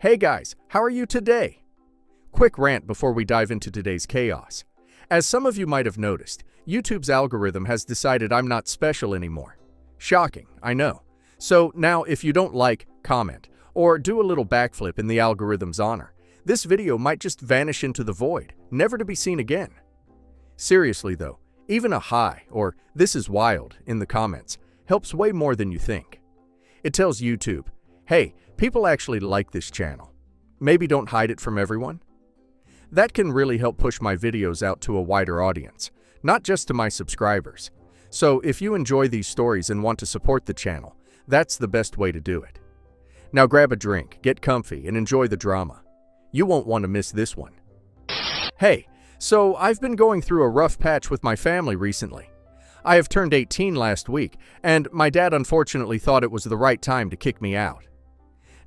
Hey guys, how are you today? Quick rant before we dive into today's chaos. As some of you might have noticed, YouTube's algorithm has decided I'm not special anymore. Shocking, I know. So now if you don't like, comment, or do a little backflip in the algorithm's honor, this video might just vanish into the void, never to be seen again. Seriously though, even a hi or "this is wild" in the comments helps way more than you think. It tells YouTube, hey, people actually like this channel. Maybe don't hide it from everyone. That can really help push my videos out to a wider audience, not just to my subscribers. So if you enjoy these stories and want to support the channel, that's the best way to do it. Now grab a drink, get comfy, and enjoy the drama. You won't want to miss this one. Hey, so I've been going through a rough patch with my family recently. I have turned 18 last week, and my dad unfortunately thought it was the right time to kick me out.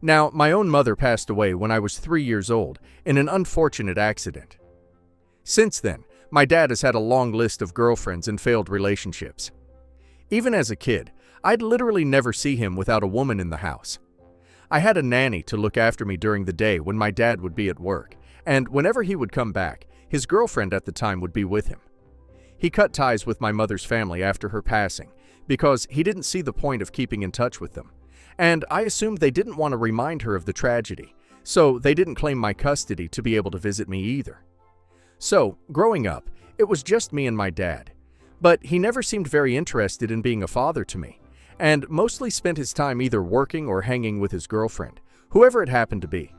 Now, my own mother passed away when I was 3 years old in an unfortunate accident. Since then, my dad has had a long list of girlfriends and failed relationships. Even as a kid, I'd literally never see him without a woman in the house. I had a nanny to look after me during the day when my dad would be at work, and whenever he would come back, his girlfriend at the time would be with him. He cut ties with my mother's family after her passing because he didn't see the point of keeping in touch with them. And I assumed they didn't want to remind her of the tragedy, so they didn't claim my custody to be able to visit me either. So, growing up, it was just me and my dad. But he never seemed very interested in being a father to me, and mostly spent his time either working or hanging with his girlfriend, whoever it happened to be.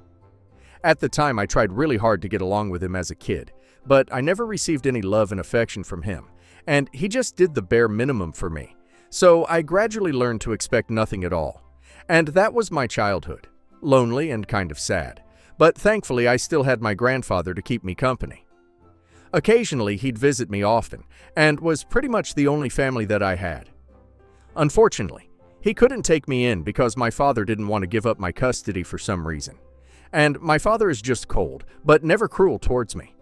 At the time, I tried really hard to get along with him as a kid, but I never received any love and affection from him, and he just did the bare minimum for me. So I gradually learned to expect nothing at all. And that was my childhood, lonely and kind of sad, but thankfully I still had my grandfather to keep me company. Occasionally he'd visit me often, and was pretty much the only family that I had. Unfortunately, he couldn't take me in because my father didn't want to give up my custody for some reason. And my father is just cold, but never cruel towards me.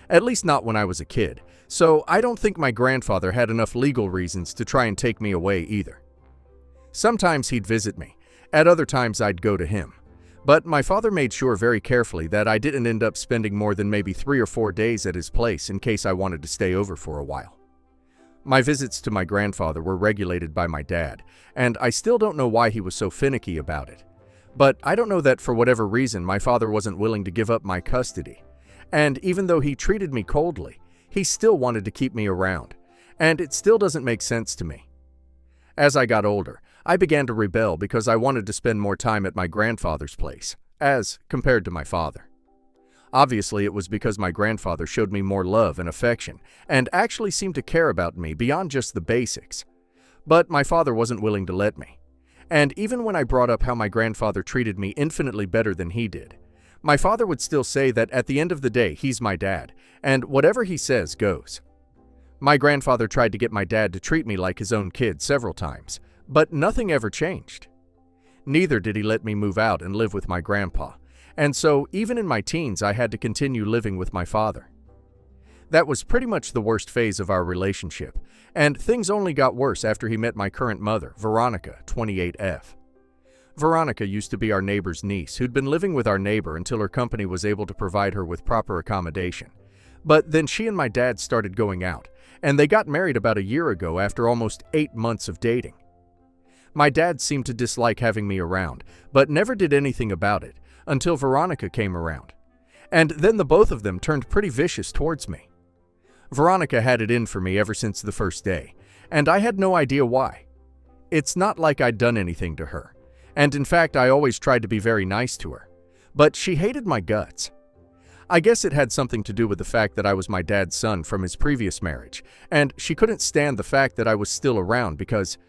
At least not when I was a kid, so I don't think my grandfather had enough legal reasons to try and take me away either. Sometimes he'd visit me. At other times I'd go to him. But my father made sure very carefully that I didn't end up spending more than maybe 3 or 4 days at his place in case I wanted to stay over for a while. My visits to my grandfather were regulated by my dad, and I still don't know why he was so finicky about it. But I don't know that for whatever reason my father wasn't willing to give up my custody. And even though he treated me coldly, he still wanted to keep me around, and it still doesn't make sense to me. As I got older, I began to rebel because I wanted to spend more time at my grandfather's place, as compared to my father. Obviously, it was because my grandfather showed me more love and affection, and actually seemed to care about me beyond just the basics. But my father wasn't willing to let me. And even when I brought up how my grandfather treated me infinitely better than he did, my father would still say that at the end of the day, he's my dad, and whatever he says goes. My grandfather tried to get my dad to treat me like his own kid several times, but nothing ever changed. Neither did he let me move out and live with my grandpa, and so even in my teens I had to continue living with my father. That was pretty much the worst phase of our relationship, and things only got worse after he met my current mother, Veronica, 28F. Veronica used to be our neighbor's niece who'd been living with our neighbor until her company was able to provide her with proper accommodation. But then she and my dad started going out, and they got married about a year ago after almost 8 months of dating. My dad seemed to dislike having me around, but never did anything about it until Veronica came around. And then the both of them turned pretty vicious towards me. Veronica had it in for me ever since the first day, and I had no idea why. It's not like I'd done anything to her, and in fact I always tried to be very nice to her, but she hated my guts. I guess it had something to do with the fact that I was my dad's son from his previous marriage, and she couldn't stand the fact that I was still around because,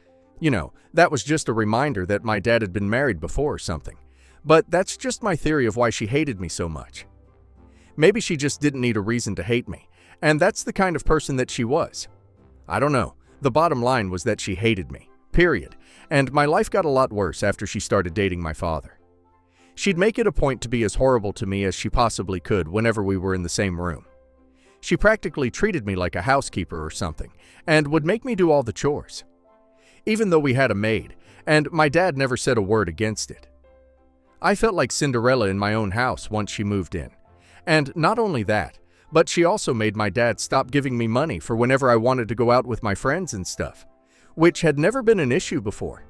that was just a reminder that my dad had been married before or something. But that's just my theory of why she hated me so much. Maybe she just didn't need a reason to hate me, and that's the kind of person that she was. I don't know. The bottom line was that she hated me, period, and my life got a lot worse after she started dating my father. She'd make it a point to be as horrible to me as she possibly could whenever we were in the same room. She practically treated me like a housekeeper or something, and would make me do all the chores. Even though we had a maid, and my dad never said a word against it. I felt like Cinderella in my own house once she moved in. And not only that, but she also made my dad stop giving me money for whenever I wanted to go out with my friends and stuff, which had never been an issue before.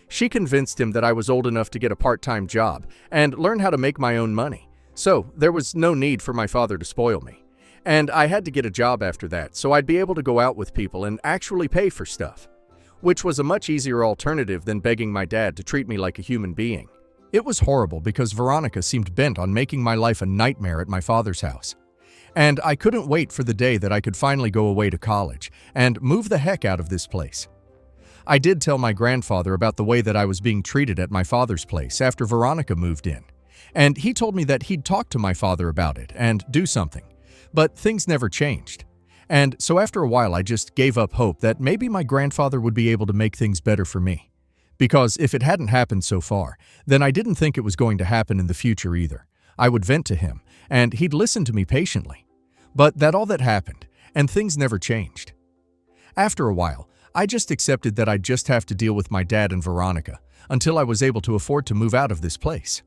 She convinced him that I was old enough to get a part-time job and learn how to make my own money, so there was no need for my father to spoil me. And I had to get a job after that so I'd be able to go out with people and actually pay for stuff, which was a much easier alternative than begging my dad to treat me like a human being. It was horrible because Veronica seemed bent on making my life a nightmare at my father's house. And I couldn't wait for the day that I could finally go away to college and move the heck out of this place. I did tell my grandfather about the way that I was being treated at my father's place after Veronica moved in, and he told me that he'd talk to my father about it and do something, but things never changed. And so after a while I just gave up hope that maybe my grandfather would be able to make things better for me. Because if it hadn't happened so far, then I didn't think it was going to happen in the future either. I would vent to him, and he'd listen to me patiently. But that's all that happened, and things never changed. After a while, I just accepted that I'd just have to deal with my dad and Veronica until I was able to afford to move out of this place.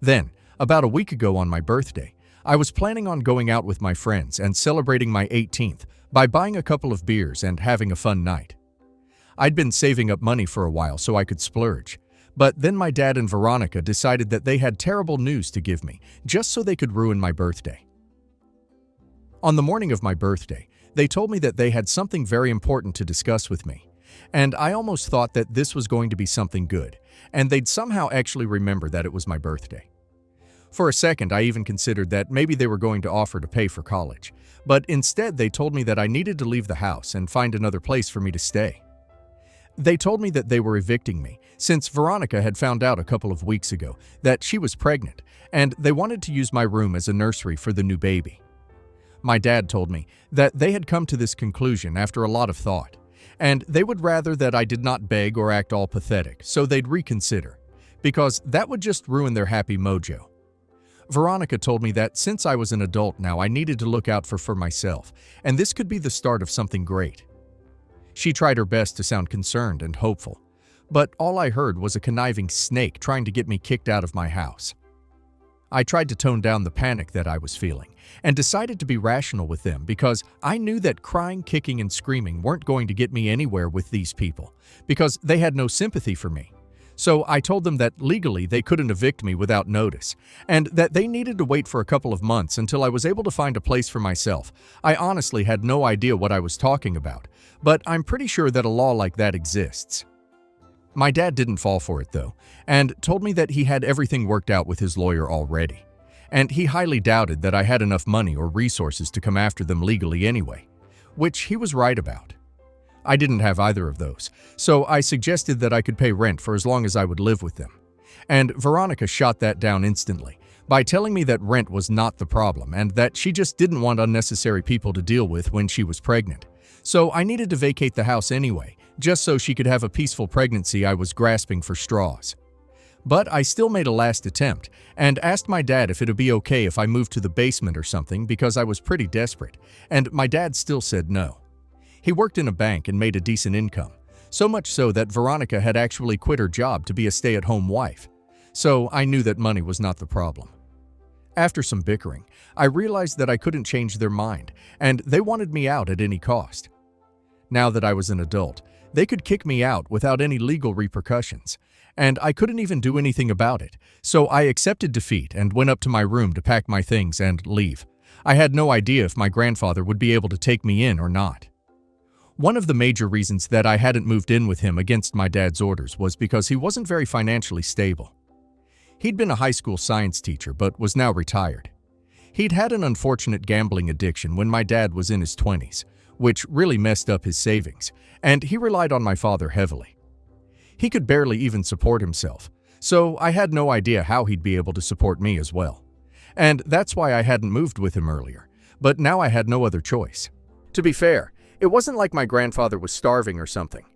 Then, about a week ago on my birthday, I was planning on going out with my friends and celebrating my 18th by buying a couple of beers and having a fun night. I'd been saving up money for a while so I could splurge, but then my dad and Veronica decided that they had terrible news to give me just so they could ruin my birthday. On the morning of my birthday, they told me that they had something very important to discuss with me, and I almost thought that this was going to be something good, and they'd somehow actually remember that it was my birthday. For a second, I even considered that maybe they were going to offer to pay for college, but instead they told me that I needed to leave the house and find another place for me to stay. They told me that they were evicting me since Veronica had found out a couple of weeks ago that she was pregnant, and they wanted to use my room as a nursery for the new baby. My dad told me that they had come to this conclusion after a lot of thought, and they would rather that I did not beg or act all pathetic, so they'd reconsider, because that would just ruin their happy mojo. Veronica told me that since I was an adult now, I needed to look out for myself, and this could be the start of something great. She tried her best to sound concerned and hopeful, but all I heard was a conniving snake trying to get me kicked out of my house. I tried to tone down the panic that I was feeling and decided to be rational with them because I knew that crying, kicking, and screaming weren't going to get me anywhere with these people because they had no sympathy for me. So I told them that legally they couldn't evict me without notice and that they needed to wait for a couple of months until I was able to find a place for myself. I honestly had no idea what I was talking about, but I'm pretty sure that a law like that exists. My dad didn't fall for it though, and told me that he had everything worked out with his lawyer already, and he highly doubted that I had enough money or resources to come after them legally anyway, which he was right about. I didn't have either of those, so I suggested that I could pay rent for as long as I would live with them. And Veronica shot that down instantly by telling me that rent was not the problem and that she just didn't want unnecessary people to deal with when she was pregnant. So I needed to vacate the house anyway, just so she could have a peaceful pregnancy. I was grasping for straws. But I still made a last attempt and asked my dad if it'd be okay if I moved to the basement or something because I was pretty desperate, and my dad still said no. He worked in a bank and made a decent income, so much so that Veronica had actually quit her job to be a stay-at-home wife. So I knew that money was not the problem. After some bickering, I realized that I couldn't change their mind, and they wanted me out at any cost. Now that I was an adult, they could kick me out without any legal repercussions, and I couldn't even do anything about it, so I accepted defeat and went up to my room to pack my things and leave. I had no idea if my grandfather would be able to take me in or not. One of the major reasons that I hadn't moved in with him against my dad's orders was because he wasn't very financially stable. He'd been a high school science teacher but was now retired. He'd had an unfortunate gambling addiction when my dad was in his 20s, which really messed up his savings, and he relied on my father heavily. He could barely even support himself, so I had no idea how he'd be able to support me as well. And that's why I hadn't moved with him earlier, but now I had no other choice. To be fair, it wasn't like my grandfather was starving or something.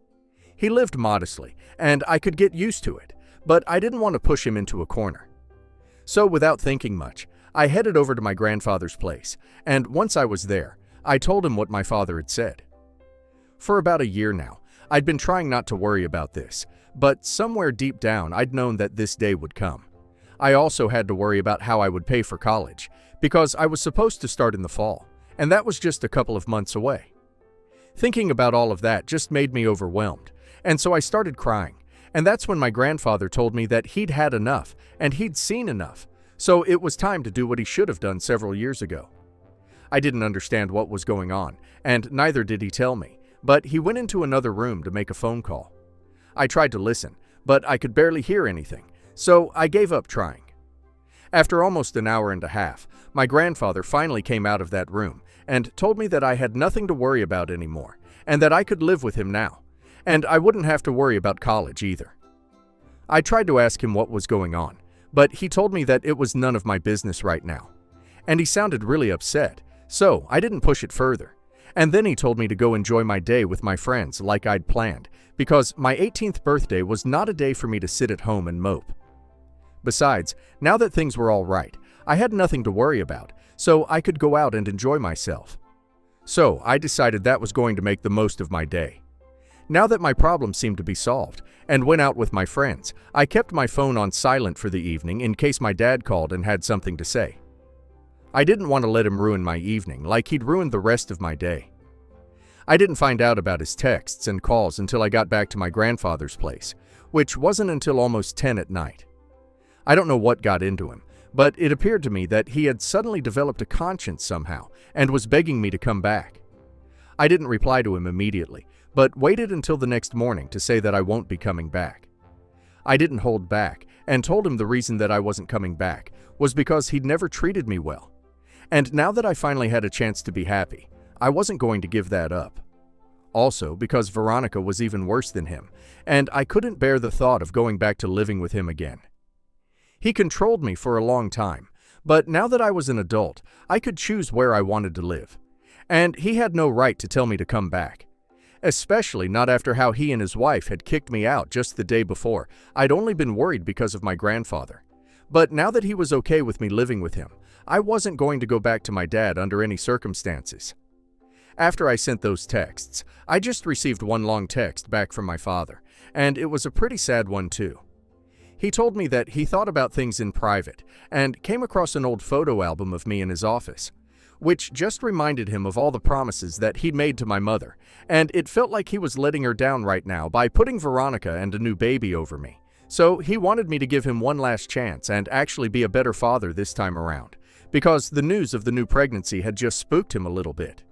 He lived modestly, and I could get used to it, but I didn't want to push him into a corner. So without thinking much, I headed over to my grandfather's place, and once I was there, I told him what my father had said. For about a year now, I'd been trying not to worry about this, but somewhere deep down I'd known that this day would come. I also had to worry about how I would pay for college, because I was supposed to start in the fall, and that was just a couple of months away. Thinking about all of that just made me overwhelmed, and so I started crying, and that's when my grandfather told me that he'd had enough, and he'd seen enough, so it was time to do what he should have done several years ago. I didn't understand what was going on, and neither did he tell me, but he went into another room to make a phone call. I tried to listen, but I could barely hear anything, so I gave up trying. After almost an hour and a half, my grandfather finally came out of that room and told me that I had nothing to worry about anymore, and that I could live with him now, and I wouldn't have to worry about college either. I tried to ask him what was going on, but he told me that it was none of my business right now, and he sounded really upset, so I didn't push it further. And then he told me to go enjoy my day with my friends like I'd planned, because my 18th birthday was not a day for me to sit at home and mope. Besides, now that things were all right, I had nothing to worry about, so I could go out and enjoy myself. So I decided that was going to make the most of my day. Now that my problem seemed to be solved, and went out with my friends, I kept my phone on silent for the evening in case my dad called and had something to say. I didn't want to let him ruin my evening like he'd ruined the rest of my day. I didn't find out about his texts and calls until I got back to my grandfather's place, which wasn't until almost 10 at night. I don't know what got into him, but it appeared to me that he had suddenly developed a conscience somehow and was begging me to come back. I didn't reply to him immediately, but waited until the next morning to say that I won't be coming back. I didn't hold back and told him the reason that I wasn't coming back was because he'd never treated me well. And now that I finally had a chance to be happy, I wasn't going to give that up. Also, because Veronica was even worse than him, and I couldn't bear the thought of going back to living with him again. He controlled me for a long time, but now that I was an adult, I could choose where I wanted to live. And he had no right to tell me to come back. Especially not after how he and his wife had kicked me out just the day before. I'd only been worried because of my grandfather. But now that he was okay with me living with him, I wasn't going to go back to my dad under any circumstances. After I sent those texts, I just received one long text back from my father, and it was a pretty sad one too. He told me that he thought about things in private and came across an old photo album of me in his office, which just reminded him of all the promises that he'd made to my mother, and it felt like he was letting her down right now by putting Veronica and a new baby over me. So he wanted me to give him one last chance and actually be a better father this time around, because the news of the new pregnancy had just spooked him a little bit,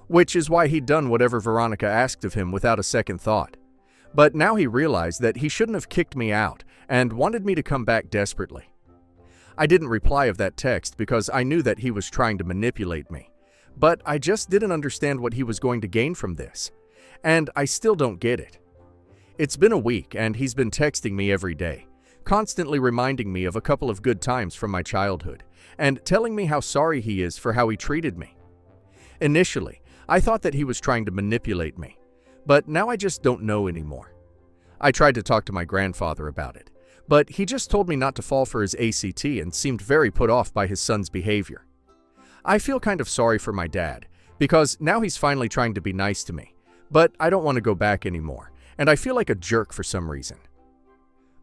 which is why he'd done whatever Veronica asked of him without a second thought. But now he realized that he shouldn't have kicked me out and wanted me to come back desperately. I didn't reply of that text because I knew that he was trying to manipulate me, but I just didn't understand what he was going to gain from this, and I still don't get it. It's been a week and he's been texting me every day, constantly reminding me of a couple of good times from my childhood, and telling me how sorry he is for how he treated me. Initially, I thought that he was trying to manipulate me, but now I just don't know anymore. I tried to talk to my grandfather about it, but he just told me not to fall for his ACT and seemed very put off by his son's behavior. I feel kind of sorry for my dad, because now he's finally trying to be nice to me, but I don't want to go back anymore, and I feel like a jerk for some reason.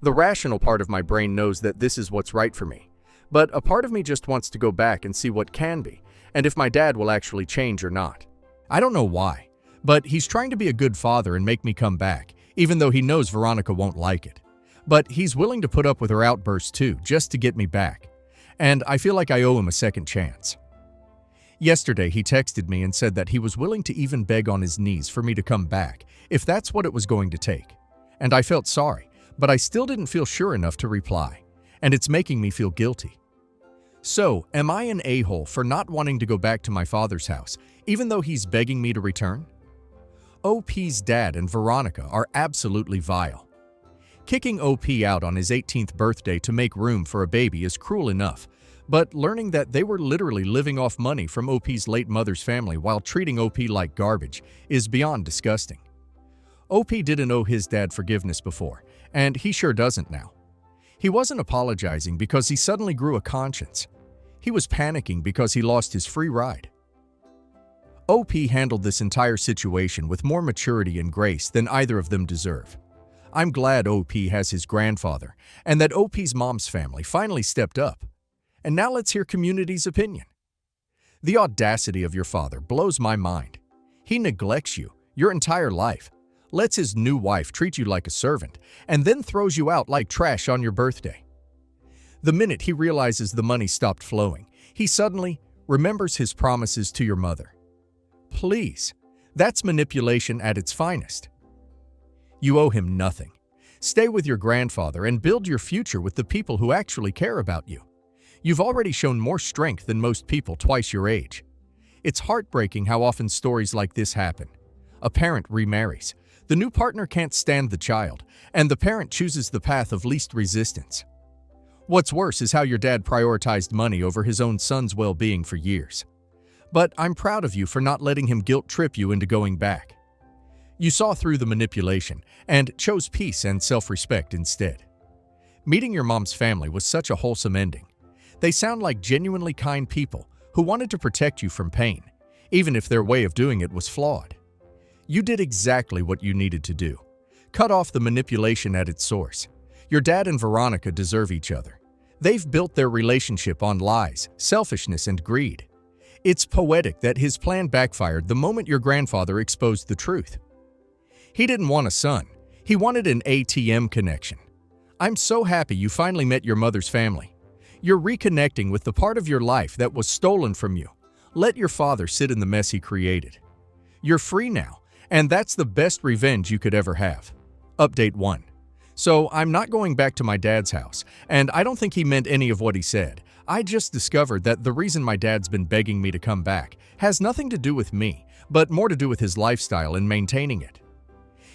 The rational part of my brain knows that this is what's right for me, but a part of me just wants to go back and see what can be, and if my dad will actually change or not. I don't know why, but he's trying to be a good father and make me come back, even though he knows Veronica won't like it. But he's willing to put up with her outbursts too, just to get me back. And I feel like I owe him a second chance. Yesterday, he texted me and said that he was willing to even beg on his knees for me to come back, if that's what it was going to take. And I felt sorry, but I still didn't feel sure enough to reply. And it's making me feel guilty. So, am I an a-hole for not wanting to go back to my father's house, even though he's begging me to return? OP's dad and Veronica are absolutely vile. Kicking OP out on his 18th birthday to make room for a baby is cruel enough, but learning that they were literally living off money from OP's late mother's family while treating OP like garbage is beyond disgusting. OP didn't owe his dad forgiveness before, and he sure doesn't now. He wasn't apologizing because he suddenly grew a conscience. He was panicking because he lost his free ride. OP handled this entire situation with more maturity and grace than either of them deserve. I'm glad OP has his grandfather, and that OP's mom's family finally stepped up. And now let's hear community's opinion. The audacity of your father blows my mind. He neglects you your entire life, lets his new wife treat you like a servant, and then throws you out like trash on your birthday. The minute he realizes the money stopped flowing, he suddenly remembers his promises to your mother. Please, that's manipulation at its finest. You owe him nothing. Stay with your grandfather and build your future with the people who actually care about you. You've already shown more strength than most people twice your age. It's heartbreaking how often stories like this happen. A parent remarries. The new partner can't stand the child, and the parent chooses the path of least resistance. What's worse is how your dad prioritized money over his own son's well-being for years. But I'm proud of you for not letting him guilt-trip you into going back. You saw through the manipulation and chose peace and self-respect instead. Meeting your mom's family was such a wholesome ending. They sound like genuinely kind people who wanted to protect you from pain, even if their way of doing it was flawed. You did exactly what you needed to do. Cut off the manipulation at its source. Your dad and Veronica deserve each other. They've built their relationship on lies, selfishness, and greed. It's poetic that his plan backfired the moment your grandfather exposed the truth. He didn't want a son. He wanted an ATM connection. I'm so happy you finally met your mother's family. You're reconnecting with the part of your life that was stolen from you. Let your father sit in the mess he created. You're free now, and that's the best revenge you could ever have. Update 1. So, I'm not going back to my dad's house, and I don't think he meant any of what he said. I just discovered that the reason my dad's been begging me to come back has nothing to do with me, but more to do with his lifestyle and maintaining it.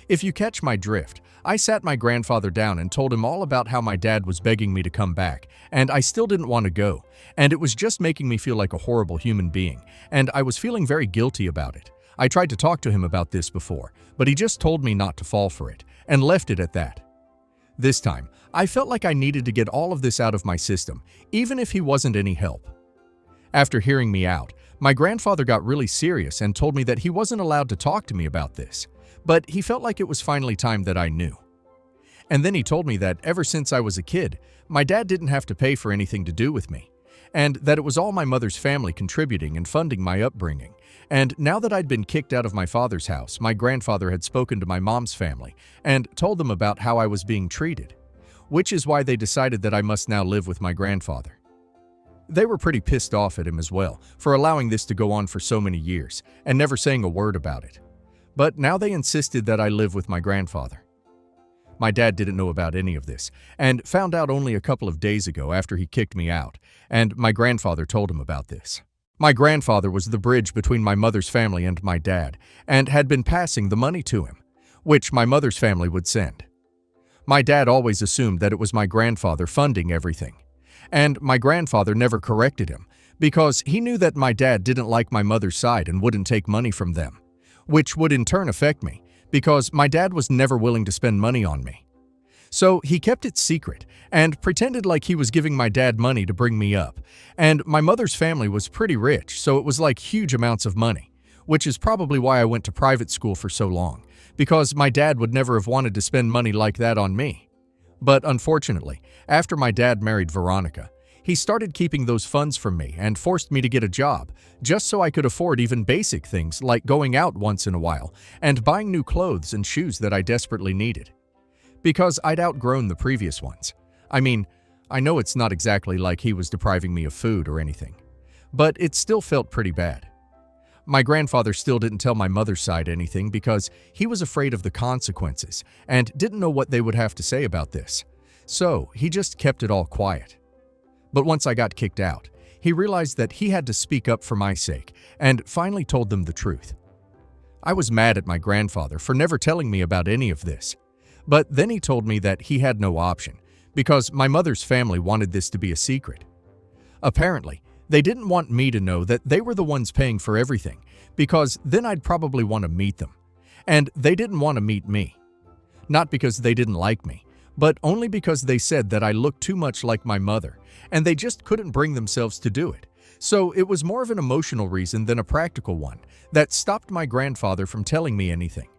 If you catch my drift, I sat my grandfather down and told him all about how my dad was begging me to come back, and I still didn't want to go, and it was just making me feel like a horrible human being, and I was feeling very guilty about it. I tried to talk to him about this before, but he just told me not to fall for it, and left it at that. This time, I felt like I needed to get all of this out of my system, even if he wasn't any help. After hearing me out, my grandfather got really serious and told me that he wasn't allowed to talk to me about this, but he felt like it was finally time that I knew. And then he told me that ever since I was a kid, my dad didn't have to pay for anything to do with me, and that it was all my mother's family contributing and funding my upbringing. And now that I'd been kicked out of my father's house, my grandfather had spoken to my mom's family and told them about how I was being treated, which is why they decided that I must now live with my grandfather. They were pretty pissed off at him as well for allowing this to go on for so many years and never saying a word about it. But now they insisted that I live with my grandfather. My dad didn't know about any of this, and found out only a couple of days ago after he kicked me out, and my grandfather told him about this. My grandfather was the bridge between my mother's family and my dad, and had been passing the money to him, which my mother's family would send. My dad always assumed that it was my grandfather funding everything, and my grandfather never corrected him, because he knew that my dad didn't like my mother's side and wouldn't take money from them, which would in turn affect me, because my dad was never willing to spend money on me. So he kept it secret and pretended like he was giving my dad money to bring me up, and my mother's family was pretty rich, so it was like huge amounts of money, which is probably why I went to private school for so long, because my dad would never have wanted to spend money like that on me. But unfortunately, after my dad married Veronica, he started keeping those funds from me and forced me to get a job, just so I could afford even basic things like going out once in a while and buying new clothes and shoes that I desperately needed. Because I'd outgrown the previous ones. I mean, I know it's not exactly like he was depriving me of food or anything, but it still felt pretty bad. My grandfather still didn't tell my mother's side anything because he was afraid of the consequences and didn't know what they would have to say about this, so he just kept it all quiet. But once I got kicked out, he realized that he had to speak up for my sake and finally told them the truth. I was mad at my grandfather for never telling me about any of this, but then he told me that he had no option because my mother's family wanted this to be a secret. Apparently, they didn't want me to know that they were the ones paying for everything because then I'd probably want to meet them, and they didn't want to meet me. Not because they didn't like me, but only because they said that I looked too much like my mother, and they just couldn't bring themselves to do it. So it was more of an emotional reason than a practical one that stopped my grandfather from telling me anything.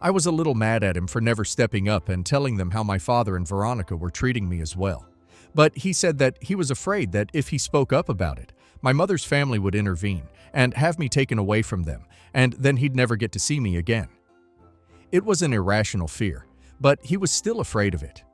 I was a little mad at him for never stepping up and telling them how my father and Veronica were treating me as well. But he said that he was afraid that if he spoke up about it, my mother's family would intervene and have me taken away from them, and then he'd never get to see me again. It was an irrational fear, but he was still afraid of it.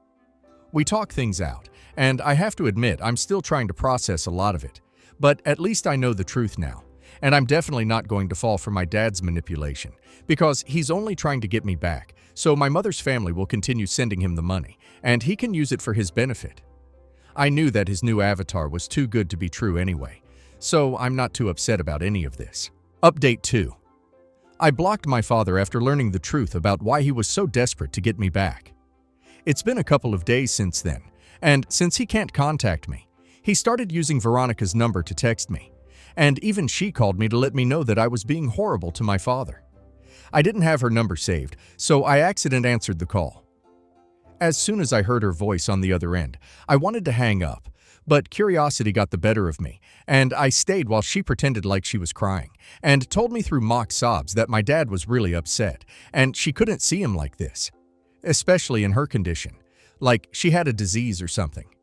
We talked things out, and I have to admit I'm still trying to process a lot of it, but at least I know the truth now, and I'm definitely not going to fall for my dad's manipulation, because he's only trying to get me back, so my mother's family will continue sending him the money, and he can use it for his benefit. I knew that his new avatar was too good to be true anyway, so I'm not too upset about any of this. Update 2. I blocked my father after learning the truth about why he was so desperate to get me back. It's been a couple of days since then, and since he can't contact me, he started using Veronica's number to text me, and even she called me to let me know that I was being horrible to my father. I didn't have her number saved, so I accidentally answered the call. As soon as I heard her voice on the other end, I wanted to hang up, but curiosity got the better of me, and I stayed while she pretended like she was crying, and told me through mock sobs that my dad was really upset, and she couldn't see him like this, especially in her condition, like she had a disease or something.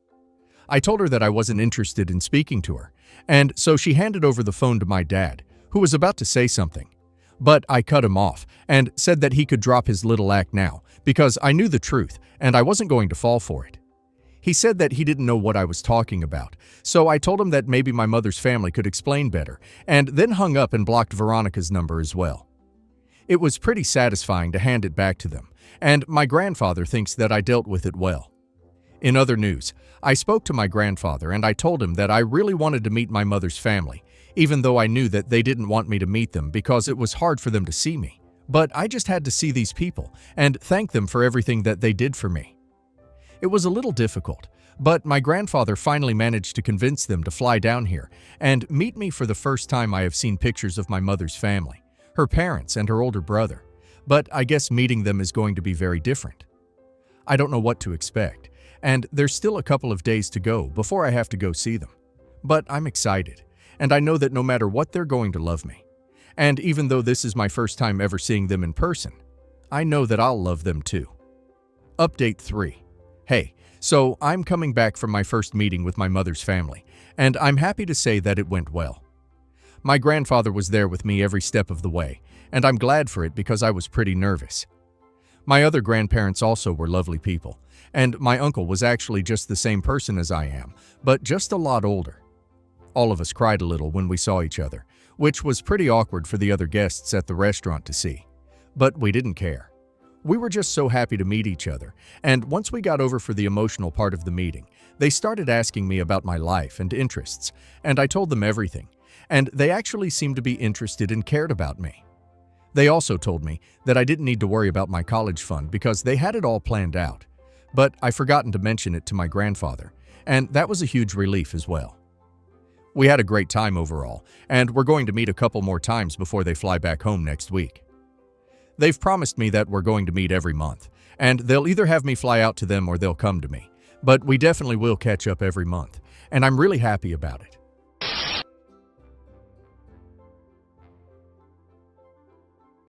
I told her that I wasn't interested in speaking to her, and so she handed over the phone to my dad, who was about to say something. But I cut him off and said that he could drop his little act now because I knew the truth and I wasn't going to fall for it. He said that he didn't know what I was talking about, so I told him that maybe my mother's family could explain better, and then hung up and blocked Veronica's number as well. It was pretty satisfying to hand it back to them, and my grandfather thinks that I dealt with it well. In other news, I spoke to my grandfather and I told him that I really wanted to meet my mother's family, even though I knew that they didn't want me to meet them because it was hard for them to see me. But I just had to see these people and thank them for everything that they did for me. It was a little difficult, but my grandfather finally managed to convince them to fly down here and meet me for the first time. I have seen pictures of my mother's family, her parents and her older brother, but I guess meeting them is going to be very different. I don't know what to expect, and there's still a couple of days to go before I have to go see them. But I'm excited, and I know that no matter what, they're going to love me. And even though this is my first time ever seeing them in person, I know that I'll love them too. Update 3. Hey, so I'm coming back from my first meeting with my mother's family, and I'm happy to say that it went well. My grandfather was there with me every step of the way, and I'm glad for it because I was pretty nervous. My other grandparents also were lovely people, and my uncle was actually just the same person as I am, but just a lot older. All of us cried a little when we saw each other, which was pretty awkward for the other guests at the restaurant to see. But we didn't care. We were just so happy to meet each other, and once we got over for the emotional part of the meeting, they started asking me about my life and interests, and I told them everything, and they actually seemed to be interested and cared about me. They also told me that I didn't need to worry about my college fund because they had it all planned out, but I forgotten to mention it to my grandfather, and that was a huge relief as well. We had a great time overall, and we're going to meet a couple more times before they fly back home next week. They've promised me that we're going to meet every month, and they'll either have me fly out to them or they'll come to me, but we definitely will catch up every month, and I'm really happy about it.